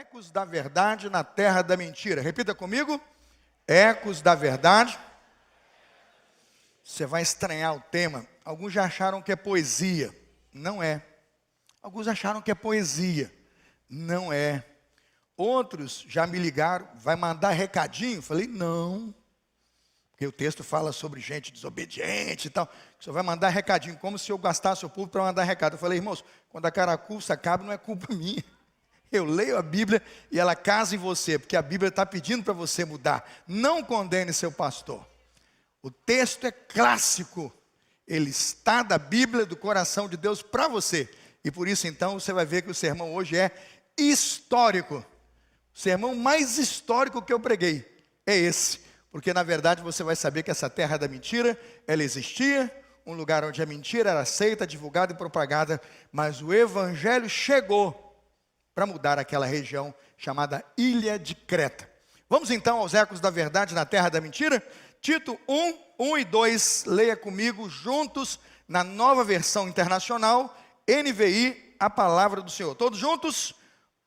Ecos da verdade na terra da mentira. Repita comigo. Ecos da verdade. Você vai estranhar o tema. Alguns já acharam que é poesia. Não é. Alguns acharam que é poesia. Não é. Outros já me ligaram. Vai mandar recadinho? Falei, não. Porque o texto fala sobre gente desobediente e tal. Você vai mandar recadinho, como se eu gastasse o público para mandar recado. Eu falei, irmãos, quando a carapuça acaba, não é culpa minha. Eu leio a Bíblia e ela casa em você, porque a Bíblia está pedindo para você mudar. Não condene seu pastor. O texto é clássico. Ele está da Bíblia, do coração de Deus para você. E por isso, então, você vai ver que o sermão hoje é histórico. O sermão mais histórico que eu preguei é esse. Porque, na verdade, você vai saber que essa terra da mentira, ela existia. Um lugar onde a mentira era aceita, divulgada e propagada. Mas o Evangelho chegou para mudar aquela região chamada Ilha de Creta. Vamos então aos ecos da verdade na terra da mentira? Tito 1 e 2, leia comigo juntos na nova versão internacional, NVI, a palavra do Senhor. Todos juntos?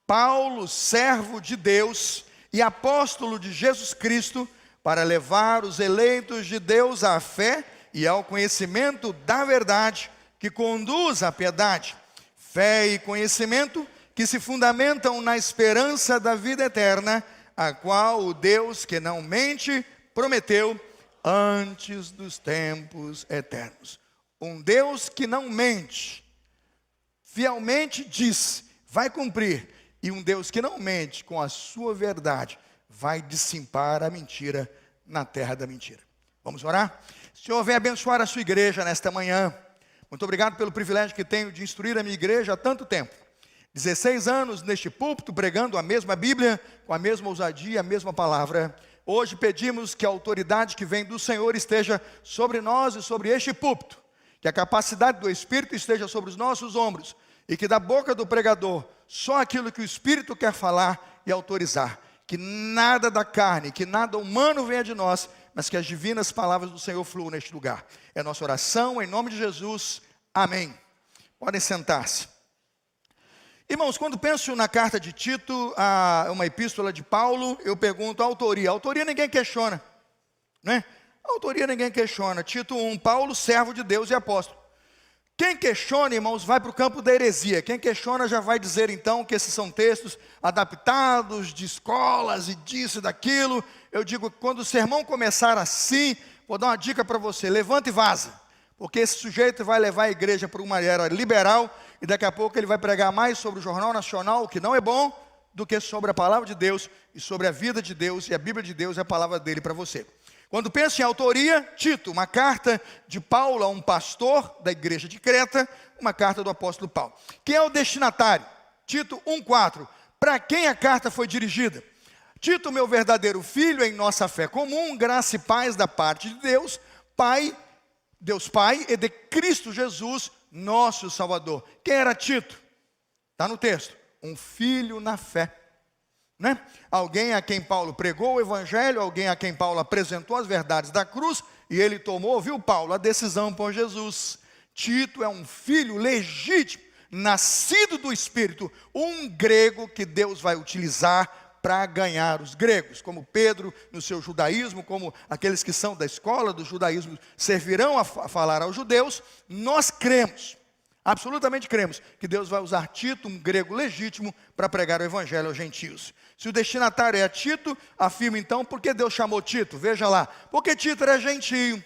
Paulo, servo de Deus e apóstolo de Jesus Cristo, para levar os eleitos de Deus à fé e ao conhecimento da verdade, que conduz à piedade. Fé e conhecimento que se fundamentam na esperança da vida eterna, a qual o Deus que não mente prometeu antes dos tempos eternos. Um Deus que não mente, fielmente diz, vai cumprir. E um Deus que não mente, com a sua verdade, vai dissipar a mentira na terra da mentira. Vamos orar? Senhor, vem abençoar a sua igreja nesta manhã. Muito obrigado pelo privilégio que tenho de instruir a minha igreja há tanto tempo. 16 anos neste púlpito, pregando a mesma Bíblia, com a mesma ousadia, a mesma palavra. Hoje pedimos que a autoridade que vem do Senhor esteja sobre nós e sobre este púlpito. Que a capacidade do Espírito esteja sobre os nossos ombros. E que da boca do pregador, só aquilo que o Espírito quer falar e autorizar. Que nada da carne, que nada humano venha de nós, mas que as divinas palavras do Senhor fluam neste lugar. É a nossa oração, em nome de Jesus. Amém. Podem sentar-se. Irmãos, quando penso na carta de Tito, uma epístola de Paulo, eu pergunto a autoria. A autoria ninguém questiona, né? A autoria ninguém questiona. Tito 1, Paulo, servo de Deus e apóstolo. Quem questiona, irmãos, vai para o campo da heresia. Quem questiona já vai dizer, então, que esses são textos adaptados de escolas e disso e daquilo. Eu digo que quando o sermão começar assim, vou dar uma dica para você, levanta e vaza. Porque esse sujeito vai levar a igreja para uma era liberal e daqui a pouco ele vai pregar mais sobre o Jornal Nacional, o que não é bom, do que sobre a palavra de Deus e sobre a vida de Deus, e a Bíblia de Deus é a palavra dele para você. Quando penso em autoria, Tito, uma carta de Paulo a um pastor da igreja de Creta, uma carta do apóstolo Paulo. Quem é o destinatário? Tito 1,4. Para quem a carta foi dirigida? Tito, meu verdadeiro filho em nossa fé comum, graça e paz da parte de Deus, Pai, Deus Pai e de Cristo Jesus, nosso Salvador. Quem era Tito? Está no texto. Um filho na fé. Né? Alguém a quem Paulo pregou o Evangelho, alguém a quem Paulo apresentou as verdades da cruz, e ele tomou, viu Paulo, a decisão por Jesus. Tito é um filho legítimo, nascido do Espírito, um grego que Deus vai utilizar para ganhar os gregos, como Pedro no seu judaísmo, como aqueles que são da escola do judaísmo servirão a falar aos judeus. Nós cremos, absolutamente cremos, que Deus vai usar Tito, um grego legítimo, para pregar o evangelho aos gentios. Se o destinatário é Tito, afirma então, por que Deus chamou Tito? Veja lá, porque Tito era gentio.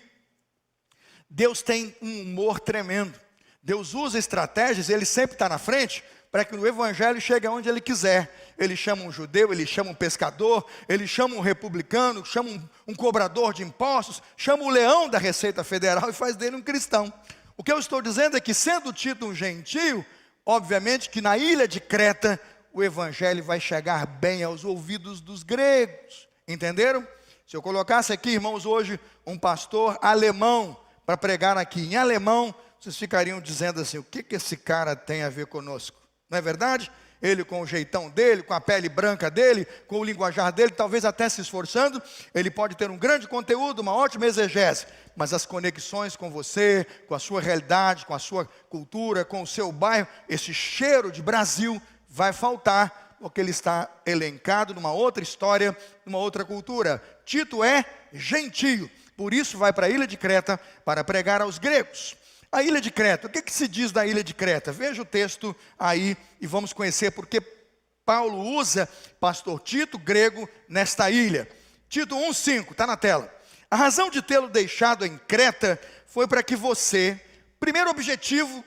Deus tem um humor tremendo. Deus usa estratégias, ele sempre está na frente, para que o evangelho chegue aonde ele quiser. Ele chama um judeu, ele chama um pescador, ele chama um republicano, chama um cobrador de impostos, chama o leão da Receita Federal e faz dele um cristão. O que eu estou dizendo é que, sendo Tito um gentio, obviamente que na ilha de Creta, o evangelho vai chegar bem aos ouvidos dos gregos. Entenderam? Se eu colocasse aqui, irmãos, hoje um pastor alemão para pregar aqui em alemão, vocês ficariam dizendo assim, o que esse cara tem a ver conosco? Não é verdade? Ele com o jeitão dele, com a pele branca dele, com o linguajar dele, talvez até se esforçando, ele pode ter um grande conteúdo, uma ótima exegese, mas as conexões com você, com a sua realidade, com a sua cultura, com o seu bairro, esse cheiro de Brasil vai faltar, porque ele está elencado numa outra história, numa outra cultura. Tito é gentio, por isso vai para a ilha de Creta para pregar aos gregos. A ilha de Creta, o que se diz da ilha de Creta? Veja o texto aí e vamos conhecer porque Paulo usa pastor Tito, grego, nesta ilha. Tito 1,5, está na tela. A razão de tê-lo deixado em Creta foi para que você, primeiro objetivo,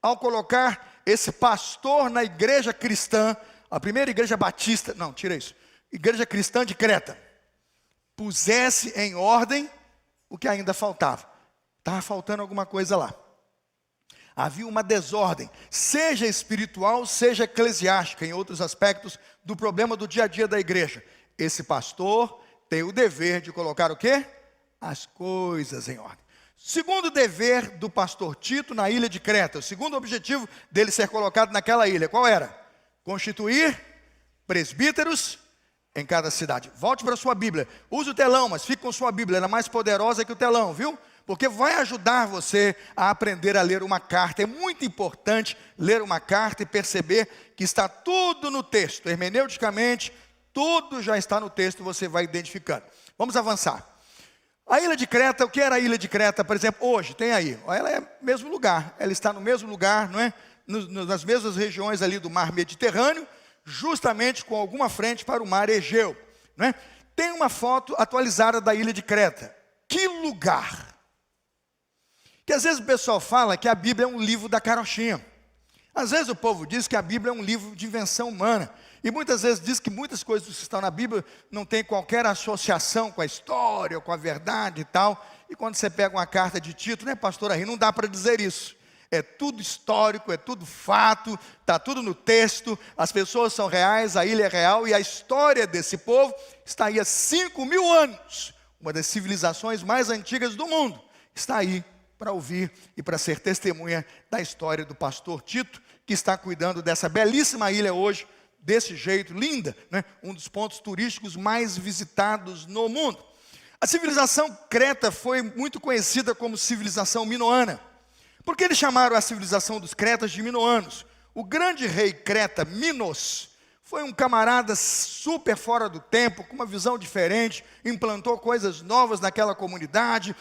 ao colocar esse pastor na igreja cristã, a primeira igreja batista, não, tira isso, igreja cristã de Creta, pusesse em ordem o que ainda faltava. Estava faltando alguma coisa lá. Havia uma desordem, seja espiritual, seja eclesiástica, em outros aspectos do problema do dia a dia da igreja. Esse pastor tem o dever de colocar o quê? As coisas em ordem. Segundo dever do pastor Tito na ilha de Creta, o segundo objetivo dele ser colocado naquela ilha, qual era? Constituir presbíteros em cada cidade. Volte para a sua Bíblia, use o telão, mas fique com sua Bíblia, ela é mais poderosa que o telão, viu? Porque vai ajudar você a aprender a ler uma carta. É muito importante ler uma carta e perceber que está tudo no texto. Hermeneuticamente, tudo já está no texto, você vai identificando. Vamos avançar. A ilha de Creta, o que era a ilha de Creta, por exemplo, hoje? Tem aí, ela é o mesmo lugar. Ela está no mesmo lugar, não é? Nas mesmas regiões ali do mar Mediterrâneo, justamente com alguma frente para o mar Egeu, não é? Tem uma foto atualizada da ilha de Creta. Que lugar! Que às vezes o pessoal fala que a Bíblia é um livro da carochinha. Às vezes o povo diz que a Bíblia é um livro de invenção humana. E muitas vezes diz que muitas coisas que estão na Bíblia não tem qualquer associação com a história, ou com a verdade e tal. E quando você pega uma carta de Tito, né, pastor Arri, não dá para dizer isso. É tudo histórico, é tudo fato, está tudo no texto, as pessoas são reais, a ilha é real e a história desse povo está aí há 5.000 anos. Uma das civilizações mais antigas do mundo está aí para ouvir e para ser testemunha da história do pastor Tito, que está cuidando dessa belíssima ilha hoje, desse jeito, linda, né? Um dos pontos turísticos mais visitados no mundo. A civilização creta foi muito conhecida como civilização minoana. Por que eles chamaram a civilização dos cretas de minoanos? O grande rei creta, Minos, foi um camarada super fora do tempo, com uma visão diferente, implantou coisas novas naquela comunidade,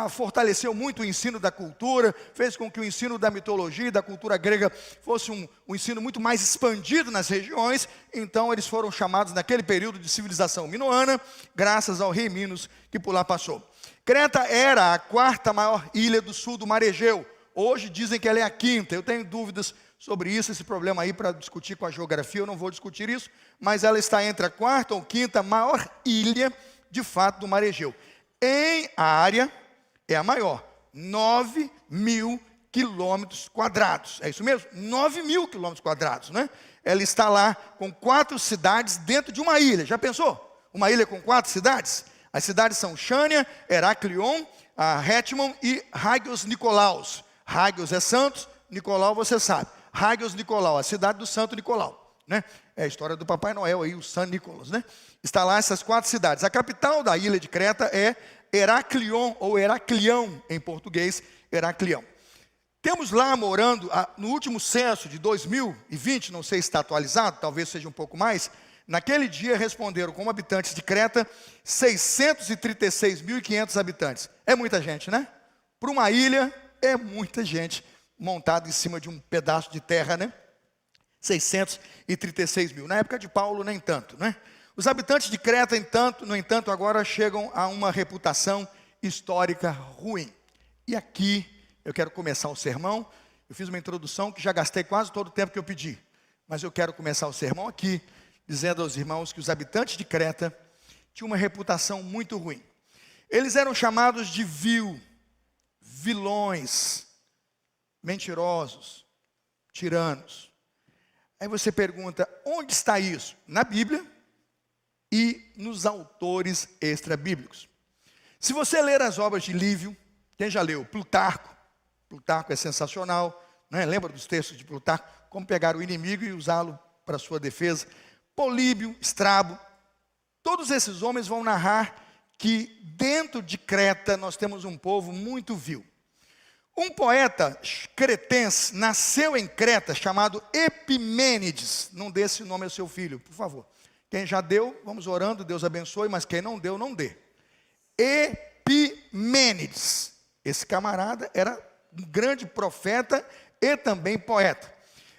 fortaleceu muito o ensino da cultura, fez com que o ensino da mitologia e da cultura grega fosse um ensino muito mais expandido nas regiões. Então eles foram chamados naquele período de civilização minoana, graças ao rei Minos que por lá passou. Creta era a quarta maior ilha do sul do mar Egeu. Hoje dizem que ela é a quinta. Eu tenho dúvidas sobre isso, esse problema aí para discutir com a geografia, eu não vou discutir isso, mas ela está entre a quarta ou quinta maior ilha, de fato, do mar Egeu. Em área, é a maior, 9.000 quilômetros quadrados, é isso mesmo? 9.000 quilômetros quadrados, né? Ela está lá com 4 cidades dentro de uma ilha, já pensou? Uma ilha com 4 cidades? As cidades são Xânia, Heraclion, Rétimon e Hagios Nicolaus. Hagios é Santos, Nicolau você sabe. Hagios Nicolau, a cidade do Santo Nicolau, né? É a história do Papai Noel aí, o San Nicolas, né? Está lá essas 4 cidades. A capital da ilha de Creta é Heraclion, ou Heraclião em português, Heraclião. Temos lá morando, no último censo de 2020, não sei se está atualizado, talvez seja um pouco mais, naquele dia responderam como habitantes de Creta 636.500 habitantes. É muita gente, né? Para uma ilha, é muita gente montada em cima de um pedaço de terra, né? 636 mil. Na época de Paulo, nem tanto, né? Os habitantes de Creta, no entanto, agora chegam a uma reputação histórica ruim. E aqui, eu quero começar o sermão. Eu fiz uma introdução que já gastei quase todo o tempo que eu pedi. Mas eu quero começar o sermão aqui, dizendo aos irmãos que os habitantes de Creta tinham uma reputação muito ruim. Eles eram chamados de vilões, mentirosos, tiranos. Aí você pergunta, onde está isso? Na Bíblia e nos autores extra-bíblicos. Se você ler as obras de Lívio, quem já leu? Plutarco é sensacional, né? Lembra dos textos de Plutarco? Como pegar o inimigo e usá-lo para sua defesa. Políbio, Estrabo, todos esses homens vão narrar que dentro de Creta nós temos um povo muito vil. Um poeta cretense nasceu em Creta chamado Epimênides. Não dê esse nome ao seu filho, por favor. Quem já deu, vamos orando, Deus abençoe, mas quem não deu, não dê. Epimênides. Esse camarada era um grande profeta e também poeta.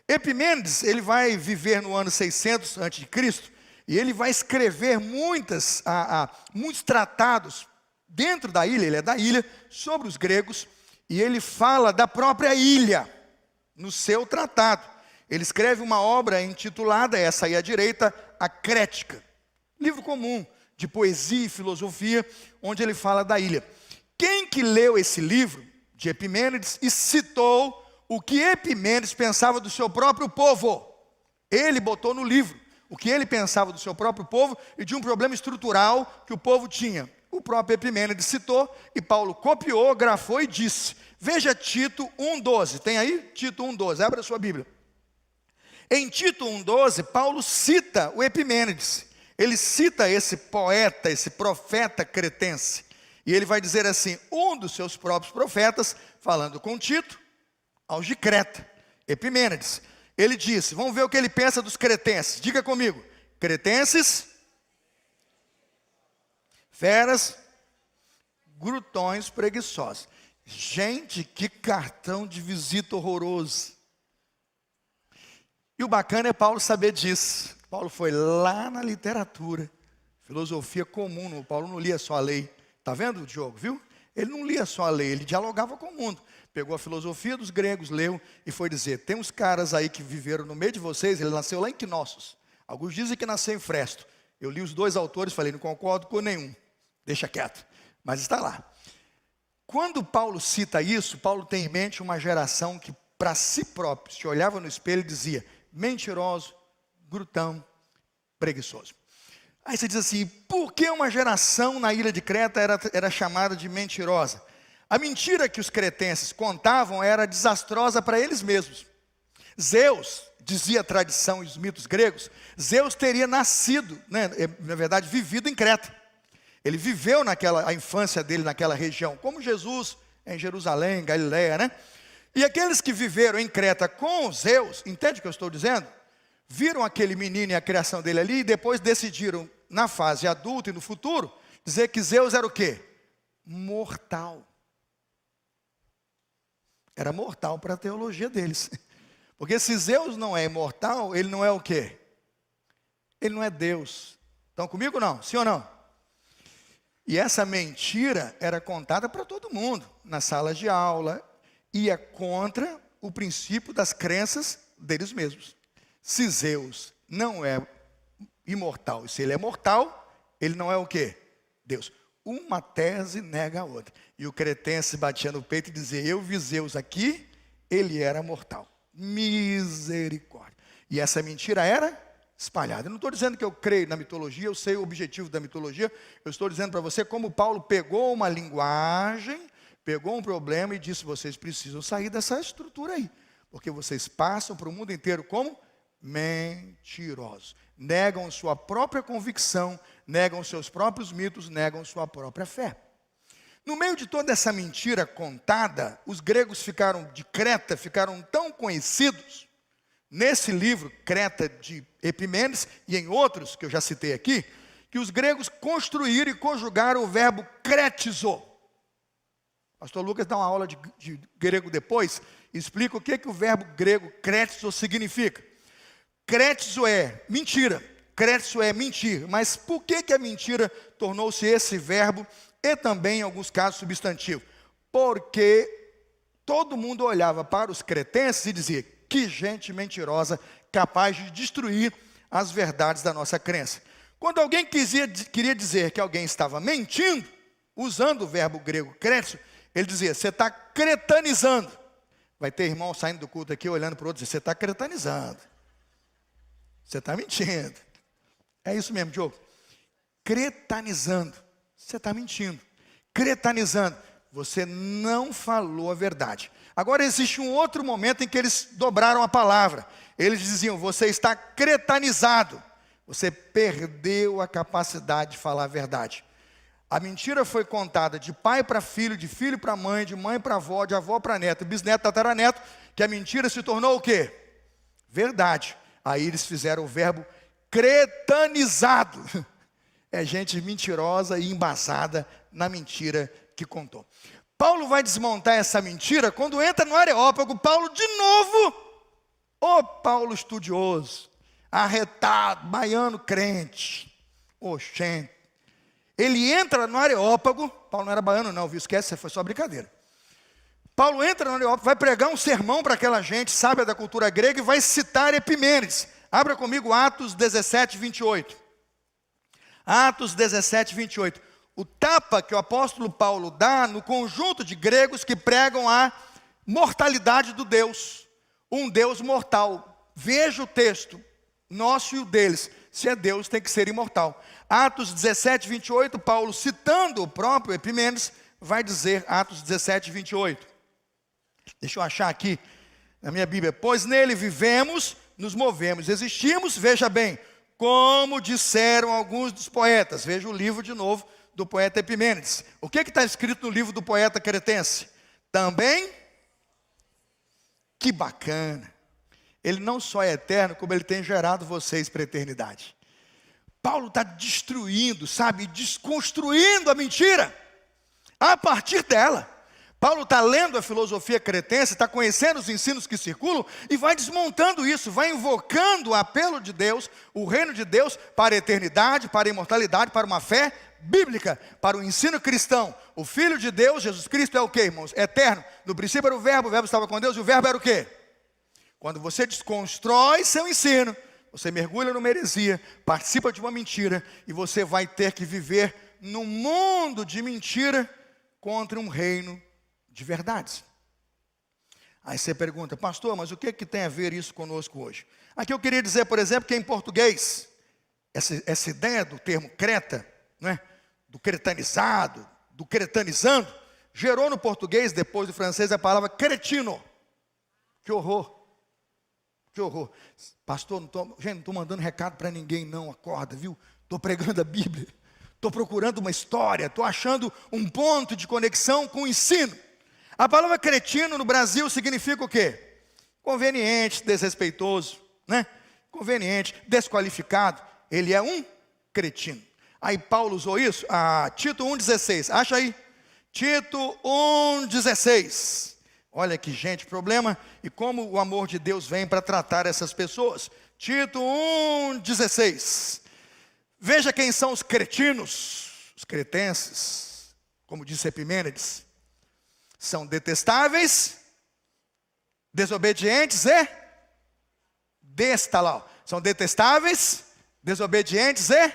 Epimênides, ele vai viver no ano 600 a.C. e ele vai escrever muitos tratados dentro da ilha, ele é da ilha, sobre os gregos, e ele fala da própria ilha no seu tratado. Ele escreve uma obra intitulada, essa aí à direita, A Crética. Livro comum de poesia e filosofia, onde ele fala da ilha. Quem que leu esse livro de Epimênides e citou o que Epimênides pensava do seu próprio povo? Ele botou no livro o que ele pensava do seu próprio povo e de um problema estrutural que o povo tinha. O próprio Epimênides citou e Paulo copiou, grafou e disse. Veja Tito 1,12. Tem aí? Tito 1,12. Abra a sua Bíblia. Em Tito 1,12, Paulo cita o Epimênides. Ele cita esse poeta, esse profeta cretense. E ele vai dizer assim, um dos seus próprios profetas, falando com Tito, aos de Creta, Epimênides. Ele disse, vamos ver o que ele pensa dos cretenses. Diga comigo, cretenses, feras, glutões, preguiçosos. Gente, que cartão de visita horroroso. E o bacana é Paulo saber disso. Paulo foi lá na literatura, filosofia comum. Paulo não lia só a lei. Está vendo, Diogo, viu? Ele não lia só a lei, ele dialogava com o mundo. Pegou a filosofia dos gregos, leu e foi dizer, tem uns caras aí que viveram no meio de vocês, ele nasceu lá em Knossos. Alguns dizem que nasceu em Fresto. Eu li os dois autores, falei, não concordo com nenhum. Deixa quieto, mas está lá. Quando Paulo cita isso, Paulo tem em mente uma geração que para si próprio se olhava no espelho e dizia, mentiroso, glutão, preguiçoso. Aí você diz assim, por que uma geração na ilha de Creta era chamada de mentirosa? A mentira que os cretenses contavam era desastrosa para eles mesmos. Zeus, dizia a tradição e os mitos gregos, Zeus teria nascido, na verdade, vivido em Creta. Ele viveu a infância dele naquela região, como Jesus em Jerusalém, Galileia, né? E aqueles que viveram em Creta com Zeus, entende o que eu estou dizendo? Viram aquele menino e a criação dele ali e depois decidiram, na fase adulta e no futuro, dizer que Zeus era o quê? Mortal. Era mortal para a teologia deles. Porque se Zeus não é imortal, ele não é o quê? Ele não é Deus. Estão comigo ou não? Sim ou não? E essa mentira era contada para todo mundo, na sala de aula, ia contra o princípio das crenças deles mesmos. Se Zeus não é imortal, e se ele é mortal, ele não é o quê? Deus. Uma tese nega a outra. E o cretense batia no peito e dizia, eu vi Zeus aqui, ele era mortal. Misericórdia. E essa mentira era espalhada. Eu não estou dizendo que eu creio na mitologia, eu sei o objetivo da mitologia. Eu estou dizendo para você como Paulo pegou uma linguagem, pegou um problema e disse, vocês precisam sair dessa estrutura aí. Porque vocês passam para o mundo inteiro como mentirosos. Negam sua própria convicção, negam seus próprios mitos, negam sua própria fé. No meio de toda essa mentira contada, os gregos de Creta ficaram tão conhecidos, nesse livro, Creta de Epimênides, e em outros que eu já citei aqui, que os gregos construíram e conjugaram o verbo kretizo. Pastor Lucas dá uma aula de grego depois, e explica o que o verbo grego kretizo significa. Kretizo é mentira, kretizo é mentir, mas por que a mentira tornou-se esse verbo e também, em alguns casos, substantivo? Porque todo mundo olhava para os cretenses e dizia, que gente mentirosa, capaz de destruir as verdades da nossa crença. Quando alguém queria dizer que alguém estava mentindo, usando o verbo grego kretizo, ele dizia, você está cretanizando. Vai ter irmão saindo do culto aqui, olhando para o outro e dizendo, você está cretanizando. Você está mentindo. É isso mesmo, Diogo. Cretanizando. Você está mentindo. Cretanizando. Você não falou a verdade. Agora existe um outro momento em que eles dobraram a palavra. Eles diziam, você está cretanizado. Você perdeu a capacidade de falar a verdade. A mentira foi contada de pai para filho, de filho para mãe, de mãe para avó, de avó para neto, bisneto, tataraneto, que a mentira se tornou o quê? Verdade. Aí eles fizeram o verbo cretanizado. É gente mentirosa e embasada na mentira que contou. Paulo vai desmontar essa mentira quando entra no Areópago. Paulo de novo, Paulo estudioso, arretado, baiano crente, oxente. Ele entra no Areópago. Paulo não era baiano não, viu? Esquece, foi só brincadeira. Paulo entra no Areópago, vai pregar um sermão para aquela gente sábia da cultura grega e vai citar Epimênides. Abra comigo Atos 17, 28. Atos 17, 28. O tapa que o apóstolo Paulo dá no conjunto de gregos que pregam a mortalidade do Deus. Um Deus mortal. Veja o texto, nosso e o deles. Se é Deus, tem que ser imortal. Atos 17, 28, Paulo, citando o próprio Epimênides, vai dizer, Atos 17, 28. Deixa eu achar aqui na minha Bíblia. Pois nele vivemos, nos movemos, existimos, veja bem, como disseram alguns dos poetas. Veja o livro de novo do poeta Epimênides. O que está escrito no livro do poeta cretense? Também, que bacana. Ele não só é eterno, como ele tem gerado vocês para a eternidade. Paulo está destruindo, sabe, desconstruindo a mentira, a partir dela. Paulo está lendo a filosofia cretense, está conhecendo os ensinos que circulam, e vai desmontando isso, vai invocando o apelo de Deus, o reino de Deus, para a eternidade, para a imortalidade, para uma fé bíblica, para o ensino cristão. O Filho de Deus, Jesus Cristo, é o que, irmãos? Eterno. No princípio era o verbo estava com Deus, e o verbo era o quê? Quando você desconstrói seu ensino, você mergulha numa heresia, participa de uma mentira, e você vai ter que viver num mundo de mentira contra um reino de verdades. Aí você pergunta, pastor, mas o que tem a ver isso conosco hoje? Aqui eu queria dizer, por exemplo, que em português, essa ideia do termo creta, né, do cretanizado, do cretanizando, gerou no português, depois do francês, a palavra cretino. Que horror. Que horror. Pastor, não estou mandando recado para ninguém não, acorda, viu? Estou pregando a Bíblia. Estou procurando uma história, estou achando um ponto de conexão com o ensino. A palavra cretino no Brasil significa o quê? Conveniente, desrespeitoso, né? Conveniente, desqualificado. Ele é um cretino. Aí Paulo usou isso, Tito 1,16, acha aí? Tito 1,16. Olha que gente, problema e como o amor de Deus vem para tratar essas pessoas. Tito 1,16. Veja quem são os cretinos, os cretenses, como disse Epimênides. São detestáveis, desobedientes e são detestáveis, desobedientes e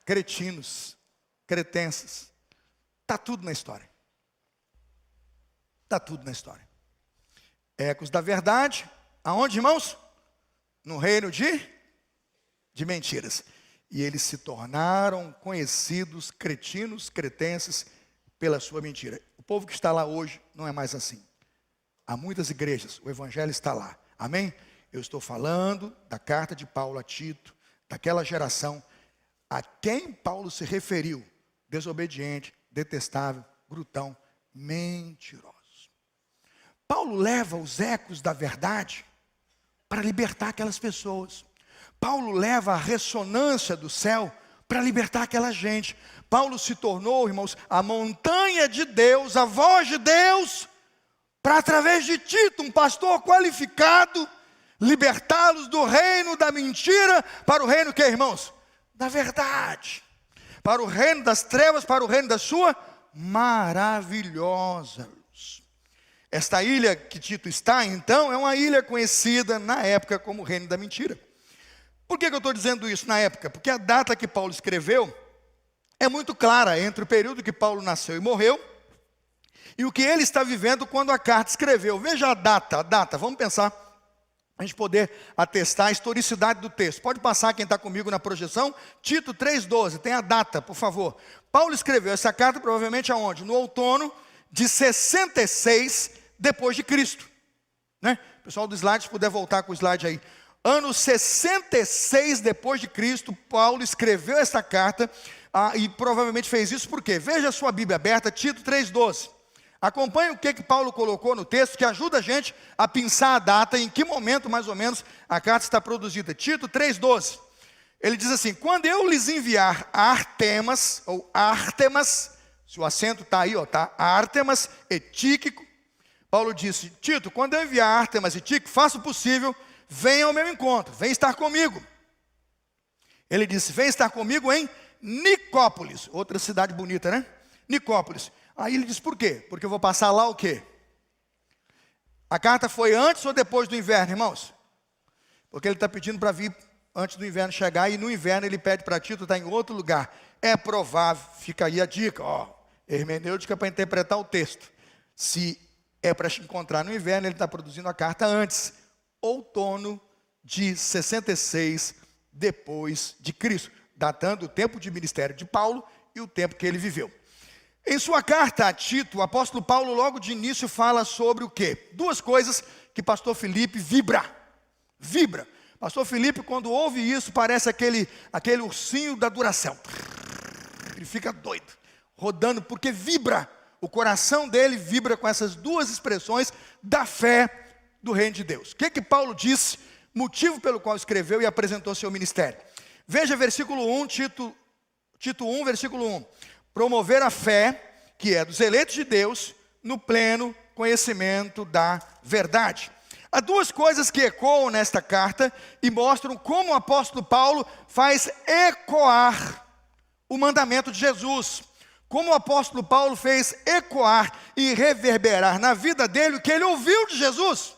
cretinos, cretenses. Está tudo na história. Está tudo na história. Ecos da verdade, aonde, irmãos? No reino de mentiras. E eles se tornaram conhecidos, cretinos, cretenses, pela sua mentira. O povo que está lá hoje não é mais assim. Há muitas igrejas, o evangelho está lá. Amém? Eu estou falando da carta de Paulo a Tito, daquela geração a quem Paulo se referiu. Desobediente, detestável, glutão, mentiroso. Paulo leva os ecos da verdade para libertar aquelas pessoas. Paulo leva a ressonância do céu para libertar aquela gente. Paulo se tornou, irmãos, a montanha de Deus, a voz de Deus, para através de Tito, um pastor qualificado, libertá-los do reino da mentira, para o reino que, irmãos? Da verdade. Para o reino das trevas, para o reino da sua maravilhosa luz. Esta ilha que Tito está, então, é uma ilha conhecida na época como o reino da mentira. Por que eu estou dizendo isso na época? Porque a data que Paulo escreveu é muito clara entre o período que Paulo nasceu e morreu e o que ele está vivendo quando a carta escreveu. Veja a data, vamos pensar, a gente poder atestar a historicidade do texto. Pode passar quem está comigo na projeção, Tito 3,12, tem a data, por favor. Paulo escreveu essa carta provavelmente aonde? No outono de 66 depois de Cristo. Né? Pessoal do slide, se puder voltar com o slide aí. Ano 66 depois de Cristo, Paulo escreveu essa carta, e provavelmente fez isso por quê? Veja a sua Bíblia aberta, Tito 3,12. Acompanhe o que Paulo colocou no texto, que ajuda a gente a pensar a data, em que momento mais ou menos a carta está produzida. Tito 3,12. Ele diz assim: quando eu lhes enviar Artemas, ou Ártemas, se o acento está aí, tá? Ártemas e Tíquico. Paulo disse: Tito, quando eu enviar Ártemas e Tíquico, faça o possível, venha ao meu encontro, venha estar comigo. Ele disse: vem estar comigo em Nicópolis, outra cidade bonita, né? Nicópolis. Aí ele disse: por quê? Porque eu vou passar lá o quê? A carta foi antes ou depois do inverno, irmãos? Porque ele está pedindo para vir antes do inverno chegar, e no inverno ele pede para Tito estar em outro lugar. É provável, fica aí a dica, hermenêutica para interpretar o texto. Se é para se encontrar no inverno, ele está produzindo a carta antes, outono de 66 depois de Cristo, datando o tempo de ministério de Paulo e o tempo que ele viveu. Em sua carta a Tito, o apóstolo Paulo logo de início fala sobre o quê? Duas coisas que pastor Felipe vibra. Pastor Felipe, quando ouve isso, parece aquele ursinho da Duracell. Ele fica doido, rodando, porque vibra. O coração dele vibra com essas duas expressões da fé do reino de Deus. O que Paulo disse? Motivo pelo qual escreveu e apresentou seu ministério. Veja versículo 1, Tito 1, versículo 1. Promover a fé, que é dos eleitos de Deus, no pleno conhecimento da verdade. Há duas coisas que ecoam nesta carta e mostram como o apóstolo Paulo faz ecoar o mandamento de Jesus. Como o apóstolo Paulo fez ecoar e reverberar na vida dele o que ele ouviu de Jesus.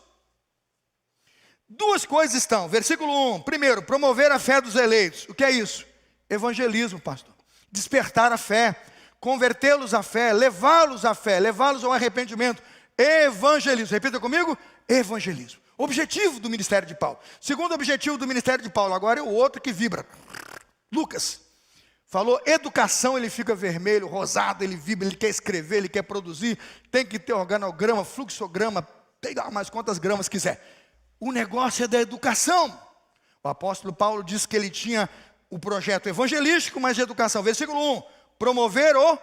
Duas coisas estão, versículo 1. Primeiro, promover a fé dos eleitos. O que é isso? Evangelismo, pastor. Despertar a fé, convertê-los à fé, levá-los à fé, levá-los ao arrependimento. Evangelismo. Repita comigo. Evangelismo. Objetivo do ministério de Paulo. Segundo objetivo do ministério de Paulo, agora é o outro que vibra. Lucas falou educação, ele fica vermelho, rosado, ele vibra, ele quer escrever, ele quer produzir, tem que ter organograma, fluxograma, pegar mais quantas gramas quiser. O negócio é da educação. O apóstolo Paulo disse que ele tinha o projeto evangelístico, mas de educação. Versículo 1, promover o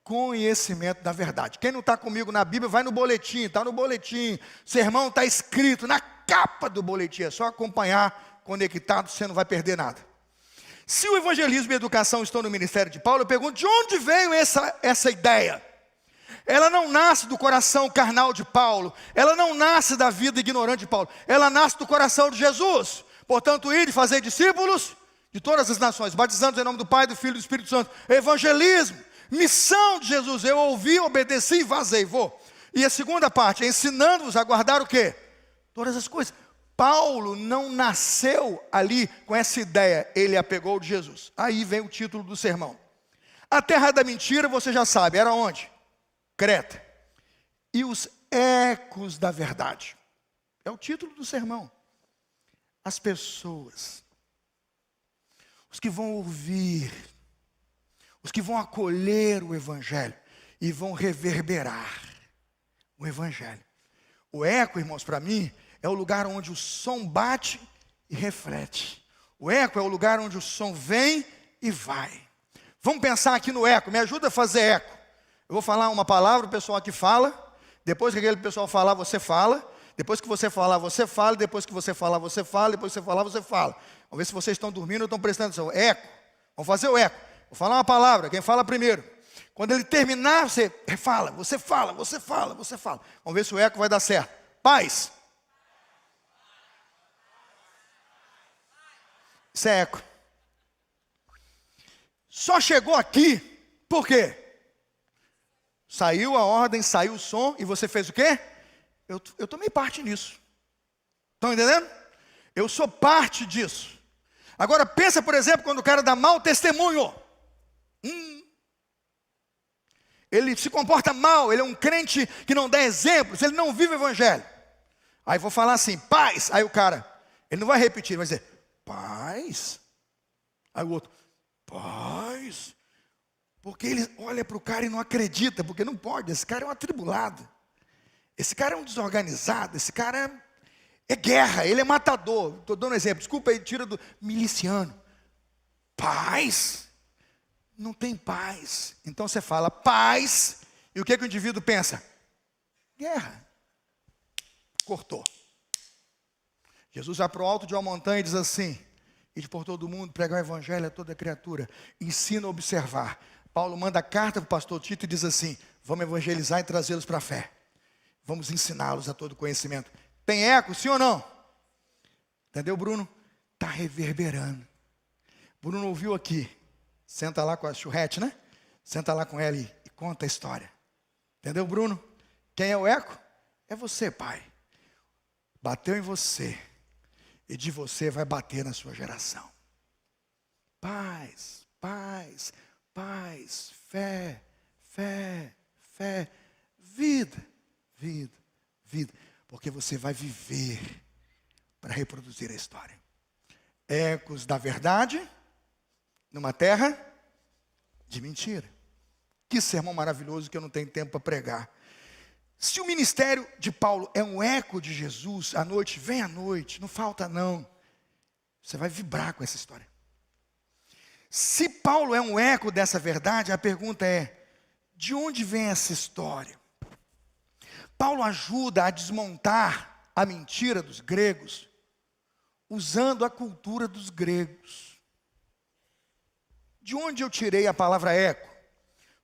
conhecimento da verdade. Quem não está comigo na Bíblia, vai no boletim, está no boletim. Sermão está escrito na capa do boletim, é só acompanhar conectado, você não vai perder nada. Se o evangelismo e a educação estão no ministério de Paulo, eu pergunto, de onde veio essa ideia? Ela não nasce do coração carnal de Paulo, ela não nasce da vida ignorante de Paulo, ela nasce do coração de Jesus. Portanto, ide fazer discípulos de todas as nações, batizando em nome do Pai, do Filho e do Espírito Santo. Evangelismo, missão de Jesus. Eu ouvi, obedeci e vazei, vou. E a segunda parte, ensinando-vos a guardar o quê? Todas as coisas. Paulo não nasceu ali com essa ideia, ele a pegou de Jesus. Aí vem o título do sermão. A terra da mentira, você já sabe, era onde? Creta. E os ecos da verdade. É o título do sermão. As pessoas, os que vão ouvir, os que vão acolher o evangelho e vão reverberar o evangelho. O eco, irmãos, para mim, é o lugar onde o som bate e reflete. O eco é o lugar onde o som vem e vai. Vamos pensar aqui no eco, me ajuda a fazer eco. Eu vou falar uma palavra, o pessoal aqui fala. Depois que aquele pessoal falar, você fala. Depois que você falar, você fala. Depois que você falar, você fala. Depois que você falar, você fala. Vamos ver se vocês estão dormindo ou estão prestando atenção. Eco. Vamos fazer o eco. Vou falar uma palavra, quem fala primeiro. Quando ele terminar, você fala, você fala, você fala, você fala. Vamos ver se o eco vai dar certo. Paz. Isso é eco. Só chegou aqui, por quê? Saiu a ordem, saiu o som, e você fez o quê? Eu tomei parte nisso. Estão entendendo? Eu sou parte disso. Agora pensa, por exemplo, quando o cara dá mau testemunho. Ele se comporta mal, ele é um crente que não dá exemplos, ele não vive o evangelho. Aí vou falar assim, paz. Aí o cara, ele não vai repetir, vai dizer, paz. Aí o outro, paz. Porque ele olha para o cara e não acredita, porque não pode, esse cara é um atribulado. Esse cara é um desorganizado, esse cara É guerra, ele é matador. Estou dando um exemplo, desculpa aí, tira do miliciano. Paz? Não tem paz. Então você fala paz, e o que o indivíduo pensa? Guerra. Cortou. Jesus vai para o alto de uma montanha e diz assim: ide por todo mundo, pregar o evangelho a toda criatura, ensina a observar. Paulo manda a carta para o pastor Tito e diz assim: vamos evangelizar e trazê-los para a fé. Vamos ensiná-los a todo conhecimento. Tem eco, sim ou não? Entendeu, Bruno? Está reverberando. Bruno ouviu aqui. Senta lá com a churrete, né? Senta lá com ela e conta a história. Entendeu, Bruno? Quem é o eco? É você, pai. Bateu em você. E de você vai bater na sua geração. Paz, paz, paz, fé, fé, fé, vida, vida, vida. Porque você vai viver para reproduzir a história. Ecos da verdade numa terra de mentira. Que sermão maravilhoso que eu não tenho tempo para pregar. Se o ministério de Paulo é um eco de Jesus, à noite, vem à noite, não falta não. Você vai vibrar com essa história. Se Paulo é um eco dessa verdade, a pergunta é: de onde vem essa história? Paulo ajuda a desmontar a mentira dos gregos, usando a cultura dos gregos. De onde eu tirei a palavra eco?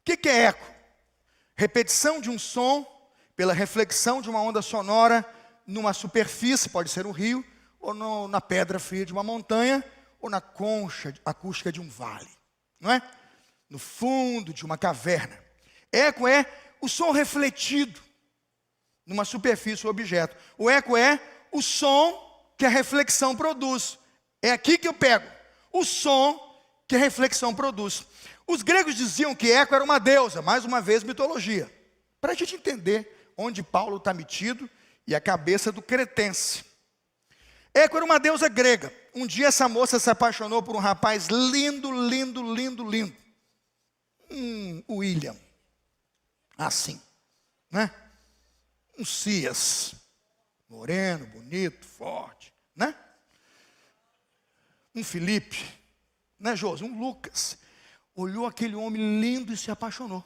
O que é eco? Repetição de um som pela reflexão de uma onda sonora numa superfície, pode ser um rio, ou na pedra fria de uma montanha, ou na concha acústica de um vale, não é? No fundo de uma caverna. Eco é o som refletido numa superfície ou objeto. O eco é o som que a reflexão produz. É aqui que eu pego o som que a reflexão produz. Os gregos diziam que Eco era uma deusa, mais uma vez mitologia. Para a gente entender onde Paulo está metido e a cabeça do cretense. Eco era uma deusa grega. Um dia essa moça se apaixonou por um rapaz lindo, lindo, lindo, lindo. William. Assim, né? Um Cias. Moreno, bonito, forte, né? Um Felipe, né, Josi? Um Lucas. Olhou aquele homem lindo e se apaixonou.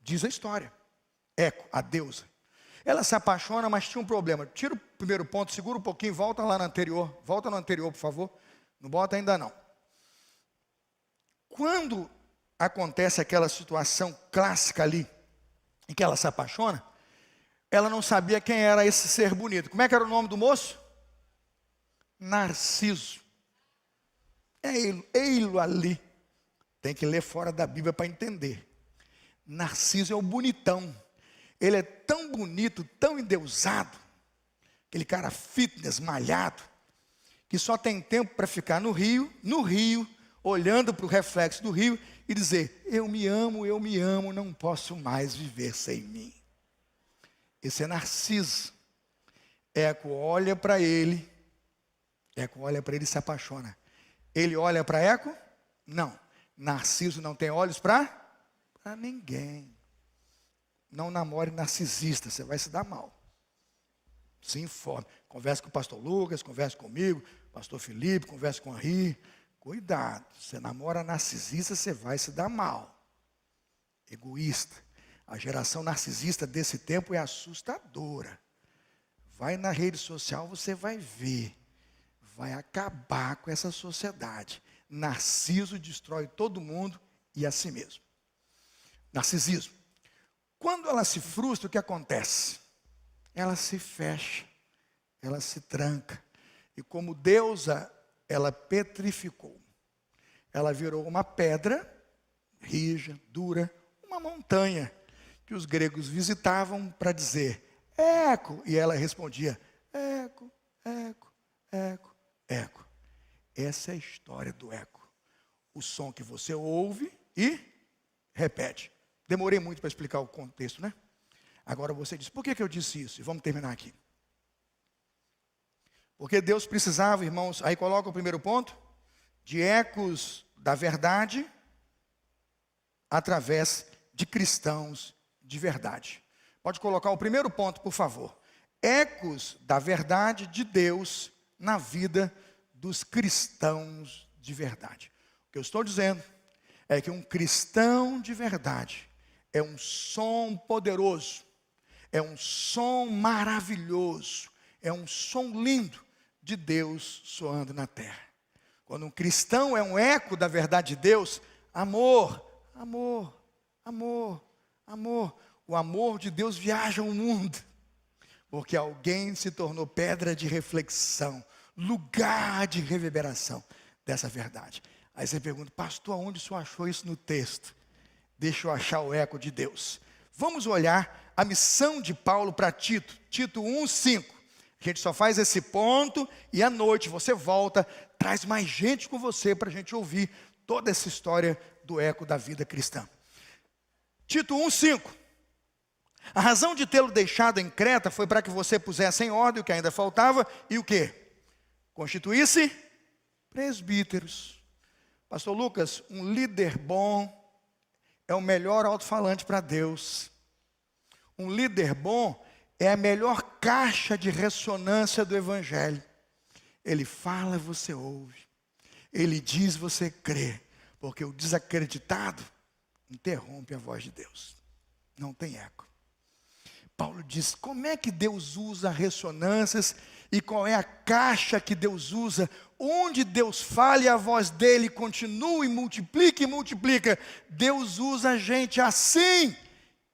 Diz a história. Eco, a deusa. Ela se apaixona, mas tinha um problema. Tira o primeiro ponto, segura um pouquinho, volta lá no anterior. Volta no anterior, por favor. Não bota ainda não. Quando acontece aquela situação clássica ali, em que ela se apaixona, ela não sabia quem era esse ser bonito. Como é que era o nome do moço? Narciso. É ele ali. Tem que ler fora da Bíblia para entender. Narciso é o bonitão. Ele é tão bonito, tão endeusado, aquele cara fitness, malhado, que só tem tempo para ficar no rio, olhando para o reflexo do rio e dizer: eu me amo, não posso mais viver sem mim. Esse é Narciso. Eco olha para ele e se apaixona. Ele olha para Eco? Não. Narciso não tem olhos para ninguém. Não namore narcisista, você vai se dar mal. Se informe. Converse com o pastor Lucas, converse comigo, pastor Felipe, converse com o Henri. Cuidado, você namora narcisista, você vai se dar mal. Egoísta. A geração narcisista desse tempo é assustadora. Vai na rede social, você vai ver. Vai acabar com essa sociedade. Narciso destrói todo mundo e a si mesmo. Narcisismo. Quando ela se frustra, o que acontece? Ela se fecha, ela se tranca. E como deusa, ela petrificou. Ela virou uma pedra, rija, dura, uma montanha, que os gregos visitavam para dizer: Eco. E ela respondia: Eco, eco, eco, eco. Essa é a história do eco. O som que você ouve e repete. Demorei muito para explicar o contexto, né? Agora você diz: por que eu disse isso? E vamos terminar aqui. Porque Deus precisava, irmãos, aí coloca o primeiro ponto, de ecos da verdade através de cristãos de verdade. Pode colocar o primeiro ponto, por favor. ecos da verdade de Deus na vida dos cristãos de verdade. O que eu estou dizendo é que um cristão de verdade é um som poderoso, é um som maravilhoso, é um som lindo de Deus soando na terra. Quando um cristão é um eco da verdade de Deus, amor, amor, amor, amor. O amor de Deus viaja o mundo, porque alguém se tornou pedra de reflexão, lugar de reverberação dessa verdade. Aí você pergunta, pastor, aonde o senhor achou isso no texto? Deixa eu achar o eco de Deus. Vamos olhar a missão de Paulo para Tito, Tito 1:5. A gente só faz esse ponto e à noite você volta, traz mais gente com você para a gente ouvir toda essa história do eco da vida cristã. Tito 1:5. A razão de tê-lo deixado em Creta foi para que você pusesse em ordem o que ainda faltava e o quê? Constituísse presbíteros. Pastor Lucas, um líder bom é o melhor alto-falante para Deus. Um líder bom é a melhor caixa de ressonância do Evangelho. Ele fala, você ouve. Ele diz, você crê. Porque o desacreditado interrompe a voz de Deus. Não tem eco. Paulo diz, como é que Deus usa ressonâncias e qual é a caixa que Deus usa, onde Deus fala e a voz dele continua e multiplica. Deus usa a gente assim,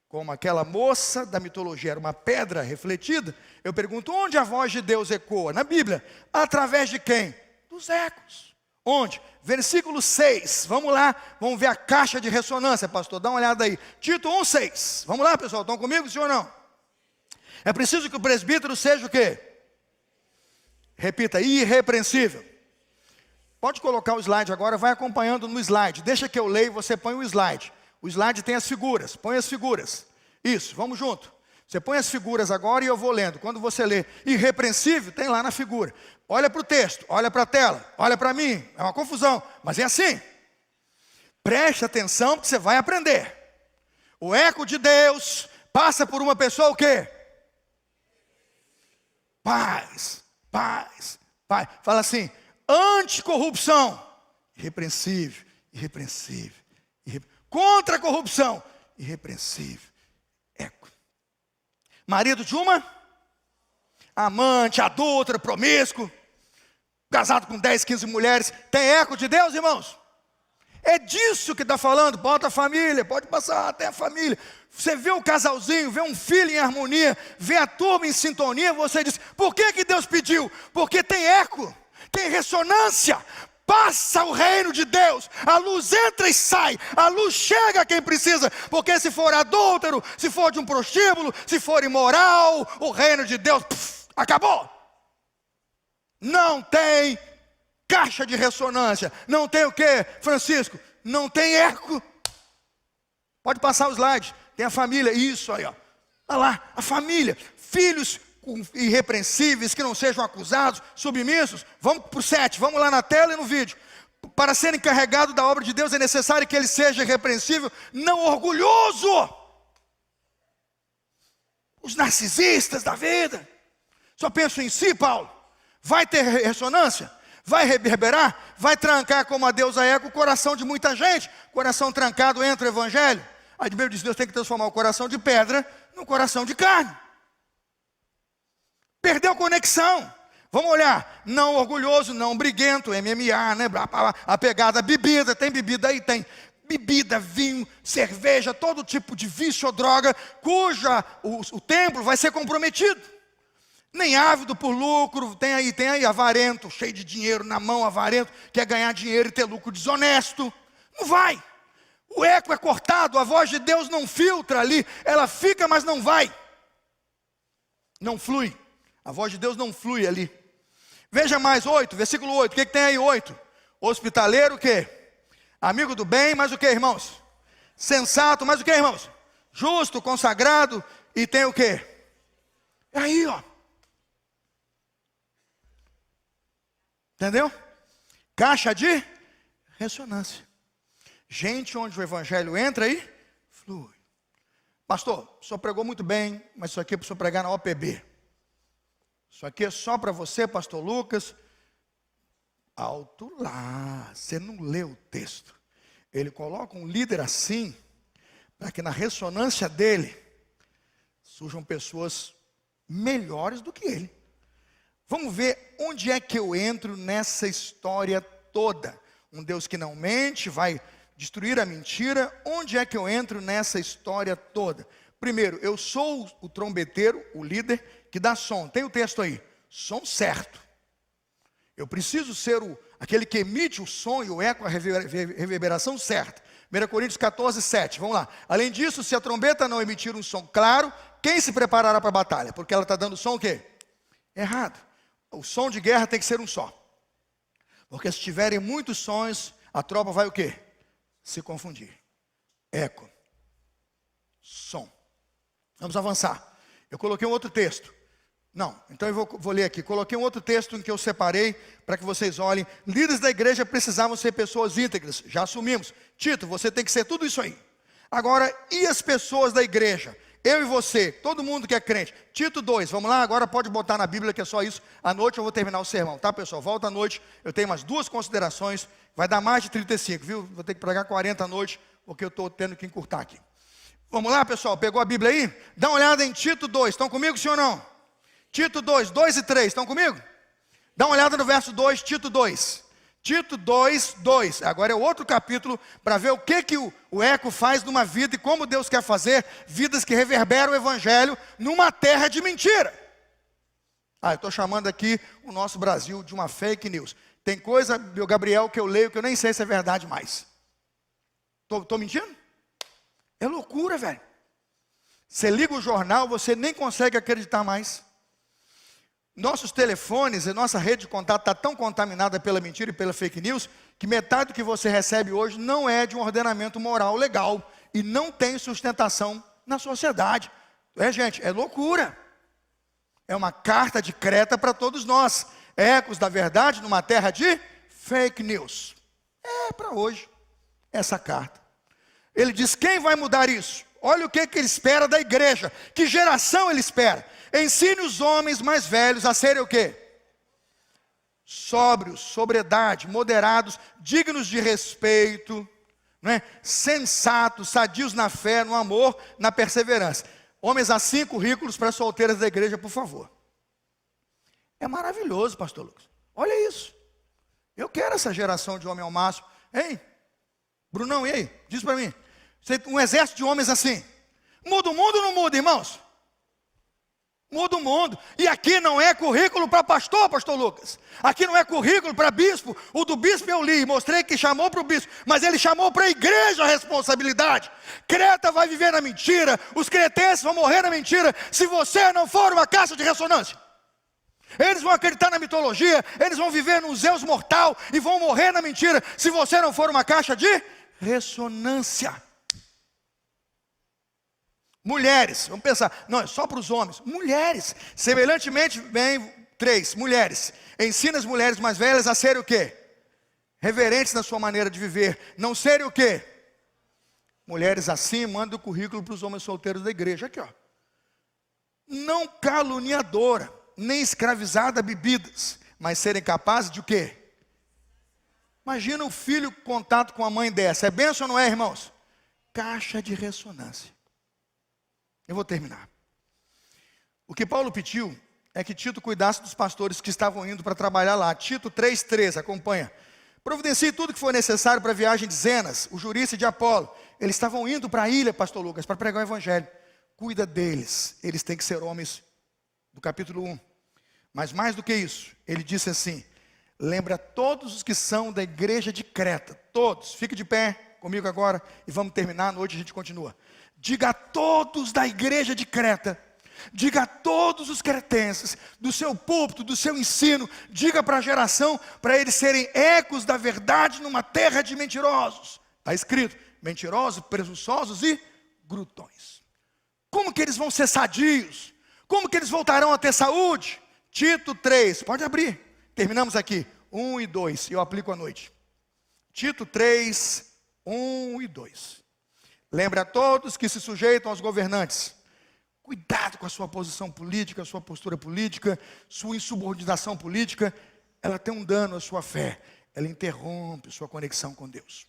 como aquela moça da mitologia era uma pedra refletida. Eu pergunto, onde a voz de Deus ecoa? Na Bíblia. Através de quem? Dos ecos. Onde? Versículo 6, vamos lá, vamos ver a caixa de ressonância, pastor, dá uma olhada aí. Tito 1:6, vamos lá pessoal, estão comigo, sim ou não? É preciso que o presbítero seja o quê? Repita, irrepreensível. Pode colocar o slide agora, vai acompanhando no slide. Deixa que eu leio e você põe o slide. O slide tem as figuras, põe as figuras. Isso, vamos junto. Você põe as figuras agora e eu vou lendo. Quando você lê irrepreensível, tem lá na figura. Olha para o texto, olha para a tela, olha para mim. É uma confusão, mas é assim. Preste atenção porque você vai aprender. O eco de Deus passa por uma pessoa o quê? Paz. Fala assim, anticorrupção, irrepreensível. Contra a corrupção, irrepreensível. Eco. Marido de uma amante, adúltera, promíscuo, casado com 10, 15 mulheres, tem eco de Deus, irmãos? É disso que está falando, bota a família, pode passar até a família. Você vê o casalzinho, vê um filho em harmonia, vê a turma em sintonia, você diz, por que Deus pediu? Porque tem eco, tem ressonância, passa o reino de Deus, a luz entra e sai, a luz chega a quem precisa, porque se for adúltero, se for de um prostíbulo, se for imoral, o reino de Deus, acabou. Não tem caixa de ressonância, não tem o que, Francisco? Não tem eco. Pode passar o slide, tem a família, isso aí, ó. Olha lá, a família, filhos irrepreensíveis, que não sejam acusados, submissos. Vamos para o 7, vamos lá na tela e no vídeo. Para ser encarregado da obra de Deus é necessário que ele seja irrepreensível, não orgulhoso. Os narcisistas da vida só pensam em si, Paulo. Vai ter ressonância? Vai reverberar? Vai trancar como a deusa eco o coração de muita gente. Coração trancado entra o evangelho. A Bíblia diz que Deus tem que transformar o coração de pedra num coração de carne. Perdeu a conexão. Vamos olhar. Não orgulhoso, não briguento, MMA, né? A pegada bebida, tem bebida aí? Tem. Bebida, vinho, cerveja, todo tipo de vício ou droga, cuja o templo vai ser comprometido. Nem ávido por lucro, tem aí avarento, cheio de dinheiro na mão, avarento, quer ganhar dinheiro e ter lucro desonesto. Não vai. O eco é cortado, a voz de Deus não filtra ali, ela fica, mas não vai. Não flui. A voz de Deus não flui ali. Veja mais 8, versículo 8, o que tem aí 8? Hospitaleiro o quê? Amigo do bem, mas o que, irmãos? Sensato, mas o que, irmãos? Justo, consagrado, e tem o quê? Aí, ó. Entendeu? Caixa de ressonância. Gente onde o evangelho entra aí, flui. Pastor, o senhor pregou muito bem, mas isso aqui é para o senhor pregar na OPB. Isso aqui é só para você, pastor Lucas. Alto lá, você não leu o texto. Ele coloca um líder assim, para que na ressonância dele surjam pessoas melhores do que ele. Vamos ver onde é que eu entro nessa história toda. Um Deus que não mente, vai destruir a mentira. Onde é que eu entro nessa história toda? Primeiro, eu sou o trombeteiro, o líder, que dá som. Tem o texto aí, som certo. Eu preciso ser aquele que emite o som e o eco, a reverberação certa. 1 Coríntios 14, 7, vamos lá. Além disso, se a trombeta não emitir um som claro, quem se preparará para a batalha? Porque ela está dando som o quê? Errado. O som de guerra tem que ser um só. Porque se tiverem muitos sons, a tropa vai o quê? Se confundir. Eco. Som. Vamos avançar. Eu coloquei um outro texto. Não, então eu vou ler aqui. Coloquei um outro texto em que eu separei para que vocês olhem. Líderes da igreja precisavam ser pessoas íntegras. Já assumimos. Tito, você tem que ser tudo isso aí. Agora, e as pessoas da igreja? Eu e você, todo mundo que é crente. Tito 2, vamos lá? Agora pode botar na Bíblia que é só isso. À noite eu vou terminar o sermão, tá, pessoal? Volta à noite. Eu tenho umas 2 considerações. Vai dar mais de 35, viu? Vou ter que pregar 40 à noite, porque eu estou tendo que encurtar aqui. Vamos lá, pessoal? Pegou a Bíblia aí? Dá uma olhada em Tito 2. Estão comigo, sim ou não? Tito 2, 2 e 3, estão comigo? Dá uma olhada no verso 2, Tito 2. Tito 2, 2. Agora é outro capítulo para ver o que o eco faz numa vida e como Deus quer fazer vidas que reverberam o evangelho numa terra de mentira. Eu estou chamando aqui o nosso Brasil de uma fake news. Tem coisa, meu Gabriel, que eu leio que eu nem sei se é verdade mais. Estou mentindo? É loucura, velho. Você liga o jornal, você nem consegue acreditar mais. Nossos telefones e nossa rede de contato está tão contaminada pela mentira e pela fake news, que metade do que você recebe hoje não é de um ordenamento moral legal e não tem sustentação na sociedade. Gente, é loucura. É uma carta de Creta para todos nós. Ecos da verdade numa terra de fake news. É para hoje essa carta. Ele diz, quem vai mudar isso? Olha o que ele espera da igreja. Que geração ele espera? Ensine os homens mais velhos a serem o quê? Sóbrios, sobriedade, moderados, dignos de respeito, né? Sensatos, sadios na fé, no amor, na perseverança. Homens assim, currículos para solteiras da igreja, por favor. É maravilhoso, pastor Lucas. Olha isso. Eu quero essa geração de homem ao máximo. Hein? Brunão, e aí? Diz para mim. Um exército de homens assim. Muda o mundo ou não muda, irmãos? Muda o mundo. E aqui não é currículo para pastor, pastor Lucas. Aqui não é currículo para bispo. O do bispo eu li, mostrei que chamou para o bispo. Mas ele chamou para a igreja a responsabilidade. Creta vai viver na mentira. Os cretenses vão morrer na mentira. Se você não for uma caixa de ressonância. Eles vão acreditar na mitologia. Eles vão viver num Zeus mortal. E vão morrer na mentira. Se você não for uma caixa de ressonância. Mulheres, vamos pensar, não, é só para os homens. Mulheres, semelhantemente, vem 3, mulheres. Ensina as mulheres mais velhas a serem o quê? Reverentes na sua maneira de viver. Não serem o quê? Mulheres assim, manda o currículo para os homens solteiros da igreja. Aqui, ó. Não caluniadora, nem escravizada a bebidas, mas serem capazes de o quê? Imagina o filho em contato com a mãe dessa. É bênção ou não é, irmãos? Caixa de ressonância. Eu vou terminar. O que Paulo pediu é que Tito cuidasse dos pastores que estavam indo para trabalhar lá. Tito 3,13, acompanha. Providencie tudo que for necessário para a viagem de Zenas, o jurista de Apolo. Eles estavam indo para a ilha, pastor Lucas, para pregar o evangelho. Cuida deles, eles têm que ser homens do capítulo 1. Mas mais do que isso, ele disse assim, lembra todos os que são da igreja de Creta, todos, fique de pé comigo agora e vamos terminar, à noite a gente continua. Diga a todos da igreja de Creta, diga a todos os cretenses, do seu púlpito, do seu ensino, diga para a geração, para eles serem ecos da verdade numa terra de mentirosos. Está escrito, mentirosos, presunçosos e glutões. Como que eles vão ser sadios? Como que eles voltarão a ter saúde? Tito 3, pode abrir, terminamos aqui, 1 e 2, eu aplico à noite. Tito 3, 1 e 2. Lembra a todos que se sujeitam aos governantes, Cuidado com a sua posição política, a sua postura política, sua insubordinação política. Ela tem um dano à sua fé. Ela interrompe sua conexão com Deus.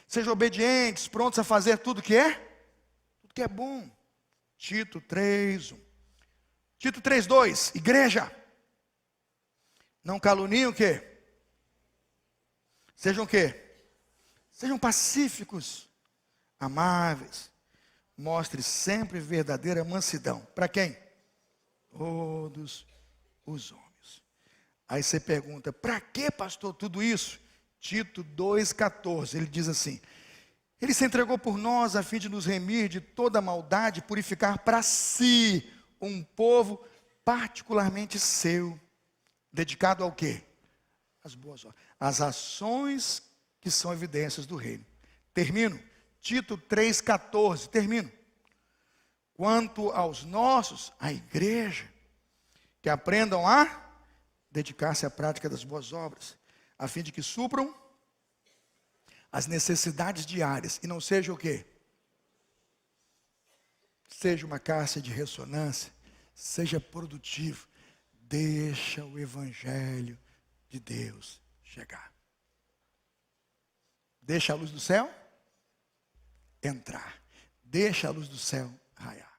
Sejam obedientes, prontos a fazer tudo que é bom. Tito 3:1. Tito 3:2, igreja. Não caluniem o quê? Sejam o quê? Sejam pacíficos, amáveis. Mostre sempre verdadeira mansidão. Para quem? Todos os homens. Aí você pergunta, para que, pastor, tudo isso? Tito 2,14, ele diz assim: ele se entregou por nós a fim de nos remir de toda maldade e purificar para si um povo particularmente seu, dedicado ao quê? As boas obras, as ações que são evidências do reino. Termino, Tito 3,14, termino. Quanto aos nossos, a igreja, que aprendam a dedicar-se à prática das boas obras, a fim de que supram as necessidades diárias, e não seja o quê? Seja uma caixa de ressonância, seja produtivo, deixa o evangelho de Deus chegar. Deixa a luz do céu entrar, deixa a luz do céu raiar.